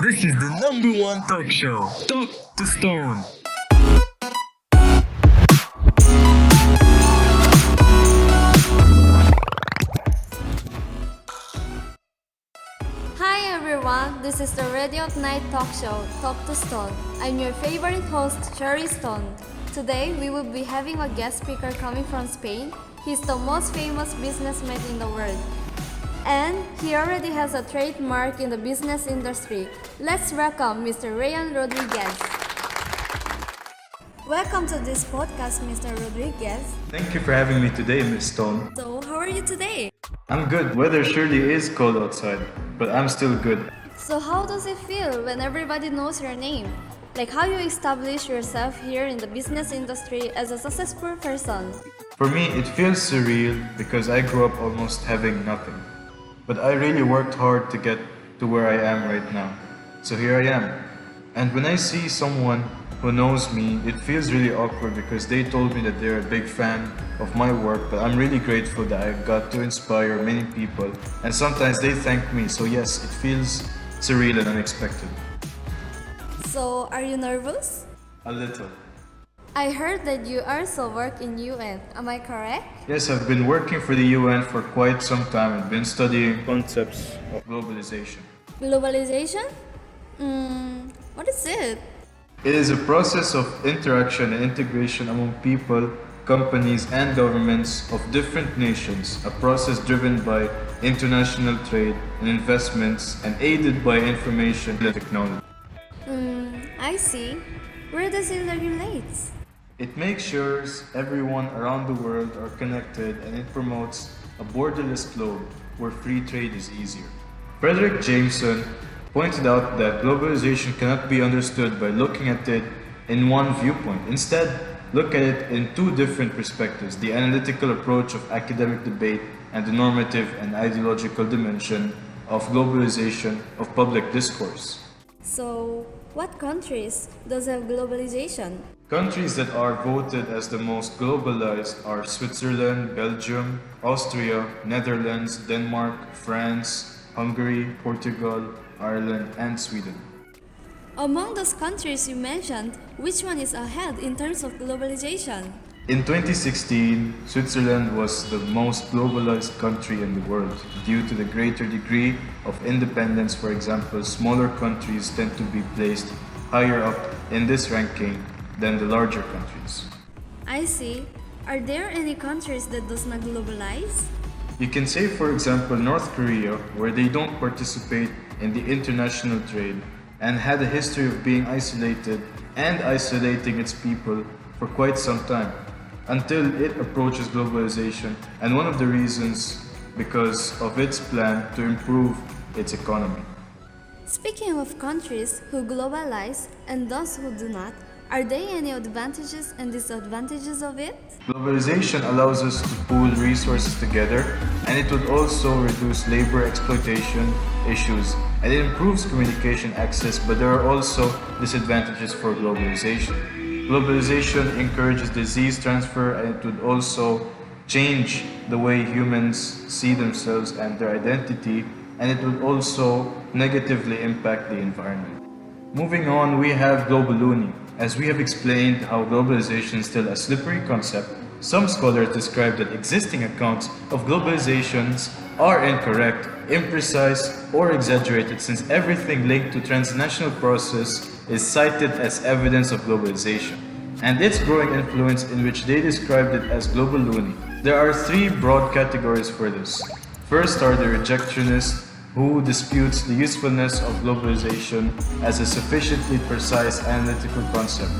This is the number one talk show, Talk to Stone. Hi everyone, this is the Radio at Night talk show, Talk to Stone. I'm your favorite host, Cherry Stone. Today we will be having a guest speaker coming from Spain. He's the most famous businessman in the world. And he already has a trademark in the business industry. Let's welcome Mr. Ryan Rodriguez. Welcome to this podcast, Mr. Rodriguez. Thank you for having me today, Miss Stone. So, how are you today? I'm good. Weather surely is cold outside, but I'm still good. So, how does it feel when everybody knows your name? Like how you establish yourself here in the business industry as a successful person? For me, it feels surreal because I grew up almost having nothing. But I really worked hard to get to where I am right now. So here I am. And when I see someone who knows me, it feels really awkward because they told me that they're a big fan of my work, but I'm really grateful that I got to inspire many people, and sometimes they thank me. So yes, it feels surreal and unexpected. So, are you nervous? A little. I heard that you also work in UN. Am I correct? Yes, I've been working for the UN for quite some time and been studying concepts of globalization. Globalization? What is it? It is a process of interaction and integration among people, companies, and governments of different nations, a process driven by international trade and investments and aided by information and technology. I see. Where does it relate? It makes sure everyone around the world are connected, and it promotes a borderless globe where free trade is easier. Frederick Jameson pointed out that globalization cannot be understood by looking at it in one viewpoint. Instead, look at it in two different perspectives: the analytical approach of academic debate and the normative and ideological dimension of globalization of public discourse. So, what countries does have globalization? Countries that are voted as the most globalized are Switzerland, Belgium, Austria, Netherlands, Denmark, France, Hungary, Portugal, Ireland, and Sweden. Among those countries you mentioned, which one is ahead in terms of globalization? In 2016, Switzerland was the most globalized country in the world. Due to the greater degree of independence, for example, smaller countries tend to be placed higher up in this ranking than the larger countries. I see. Are there any countries that does not globalize? You can say, for example, North Korea, where they don't participate in the international trade and had a history of being isolated and isolating its people for quite some time, until it approaches globalization, and one of the reasons because of its plan to improve its economy. Speaking of countries who globalize and those who do not, are there any advantages and disadvantages of it? Globalization allows us to pool resources together, and it would also reduce labor exploitation issues, and it improves communication access, but there are also disadvantages for globalization. Globalization encourages disease transfer, and it would also change the way humans see themselves and their identity, and it would also negatively impact the environment. Moving on, we have globalooning. As we have explained how globalization is still a slippery concept, some scholars describe that existing accounts of globalizations are incorrect, imprecise, or exaggerated, since everything linked to transnational process is cited as evidence of globalization, and its growing influence, in which they described it as globalooning. There are three broad categories for this. First are the rejectionists, who disputes the usefulness of globalization as a sufficiently precise analytical concept.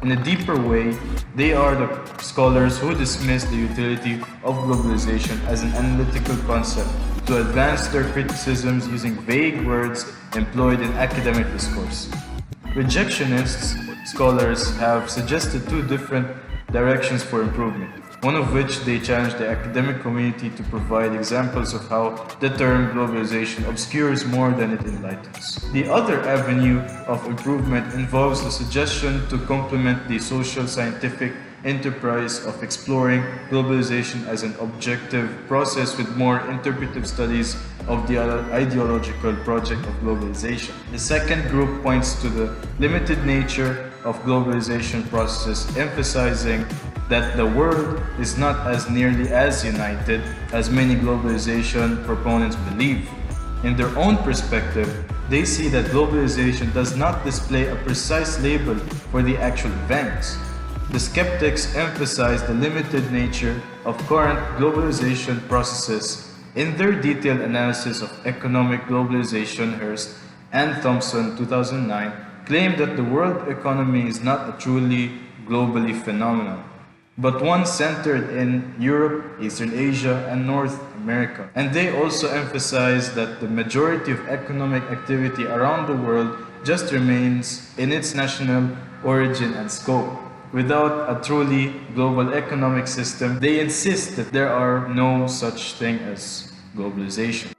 In a deeper way, they are the scholars who dismiss the utility of globalization as an analytical concept to advance their criticisms using vague words employed in academic discourse. Rejectionists scholars have suggested two different directions for improvement, one of which they challenge the academic community to provide examples of how the term globalization obscures more than it enlightens. The other avenue of improvement involves the suggestion to complement the social, scientific, enterprise of exploring globalization as an objective process with more interpretive studies of the ideological project of globalization. The second group points to the limited nature of globalization process, emphasizing that the world is not as nearly as united as many globalization proponents believe. In their own perspective, they see that globalization does not display a precise label for the actual events. The skeptics emphasize the limited nature of current globalization processes in their detailed analysis of economic globalization. Hurst and Thompson 2009 claim that the world economy is not a truly globally phenomenon, but one centered in Europe, Eastern Asia, and North America. And they also emphasize that the majority of economic activity around the world just remains in its national origin and scope. Without a truly global economic system, they insist that there are no such thing as globalization.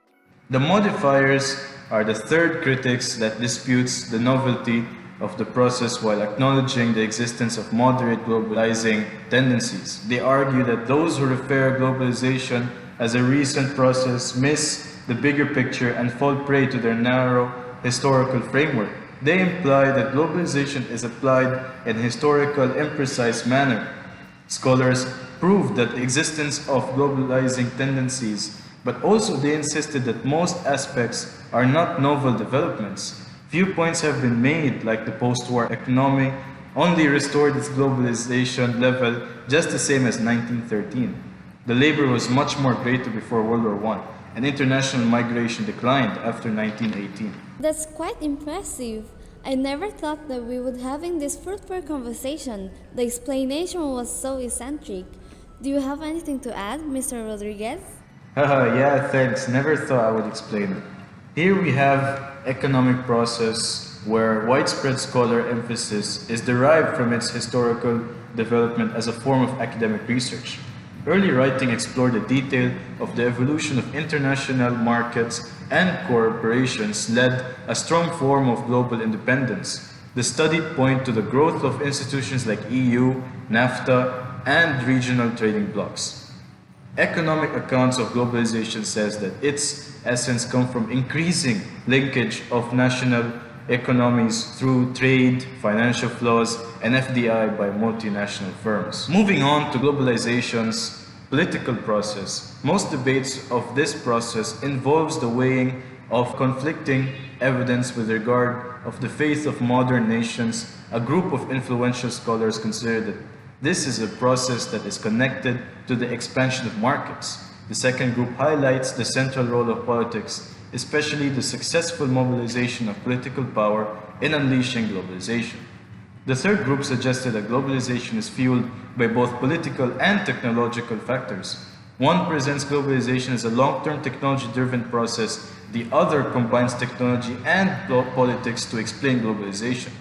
The modifiers are the third critics that disputes the novelty of the process while acknowledging the existence of moderate globalizing tendencies. They argue that those who refer globalization as a recent process miss the bigger picture and fall prey to their narrow historical framework. They imply that globalization is applied in a historical, imprecise manner. Scholars proved that the existence of globalizing tendencies, but also they insisted that most aspects are not novel developments. Few points have been made, like the post-war economy only restored its globalization level just the same as 1913. The labor was much more greater before World War I, and international migration declined after 1918. That's quite impressive. I never thought that we would having this fruitful conversation. The explanation was so eccentric. Do you have anything to add, Mr. Rodriguez? Haha, yeah, thanks. Never thought I would explain it. Here we have economic process where widespread scholar emphasis is derived from its historical development as a form of academic research. Early writing explored the detail of the evolution of international markets and corporations led a strong form of global independence. The study point to the growth of institutions like EU, NAFTA, and regional trading blocs. Economic accounts of globalization says that its essence comes from increasing linkage of national economies through trade, financial flows, and FDI by multinational firms. Moving on to globalization's political process, most debates of this process involves the weighing of conflicting evidence with regard of the faith of modern nations. A group of influential scholars consider that this is a process that is connected to the expansion of markets. The second group highlights the central role of politics, especially the successful mobilization of political power in unleashing globalization. The third group suggested that globalization is fueled by both political and technological factors. One presents globalization as a long-term technology-driven process, the other combines technology and politics to explain globalization.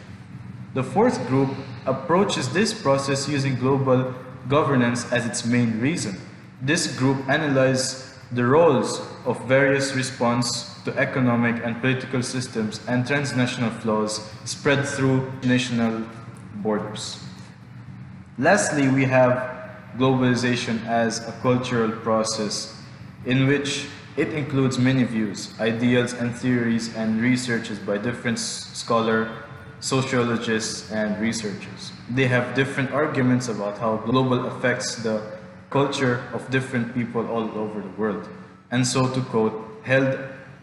The fourth group approaches this process using global governance as its main reason. This group analyzes the roles of various response to economic and political systems and transnational flows spread through national borders. Lastly, we have globalization as a cultural process in which it includes many views, ideals and theories and researches by different scholars, sociologists, and researchers. They have different arguments about how global affects the culture of different people all over the world. And so, to quote Held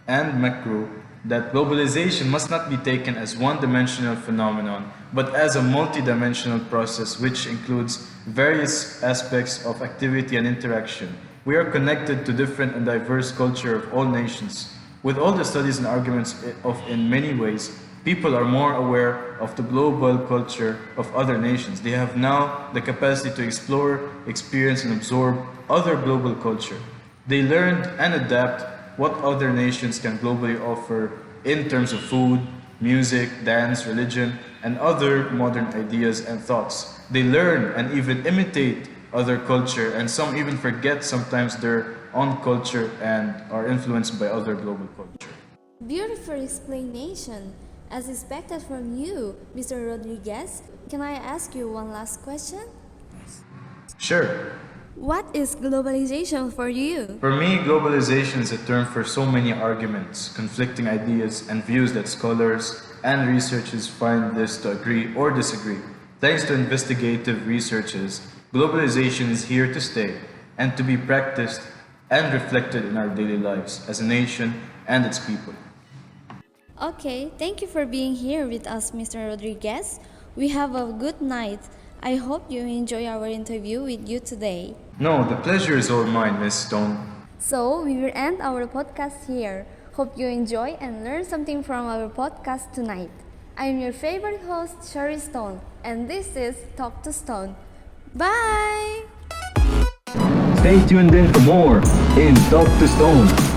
and McGrew, that globalization must not be taken as one-dimensional phenomenon, but as a multidimensional process which includes various aspects of activity and interaction. We are connected to different and diverse culture of all nations. With all the studies and arguments of in many ways, people are more aware of the global culture of other nations. They have now the capacity to explore, experience, and absorb other global culture. They learned and adapt what other nations can globally offer in terms of food, music, dance, religion, and other modern ideas and thoughts. They learn and even imitate other culture, and some even forget sometimes their own culture and are influenced by other global culture. Beautiful explanation. As expected from you, Mr. Rodriguez, can I ask you one last question? Sure. What is globalization for you? For me, globalization is a term for so many arguments, conflicting ideas, and views that scholars and researchers find this to agree or disagree. Thanks to investigative researches, globalization is here to stay and to be practiced and reflected in our daily lives as a nation and its people. Okay, thank you for being here with us, Mr. Rodriguez. We have a good night. I hope you enjoy our interview with you today. No, the pleasure is all mine, Miss Stone. So, we will end our podcast here. Hope you enjoy and learn something from our podcast tonight. I'm your favorite host, Sherry Stone, and this is Talk to Stone. Bye! Stay tuned in for more in Talk to Stone.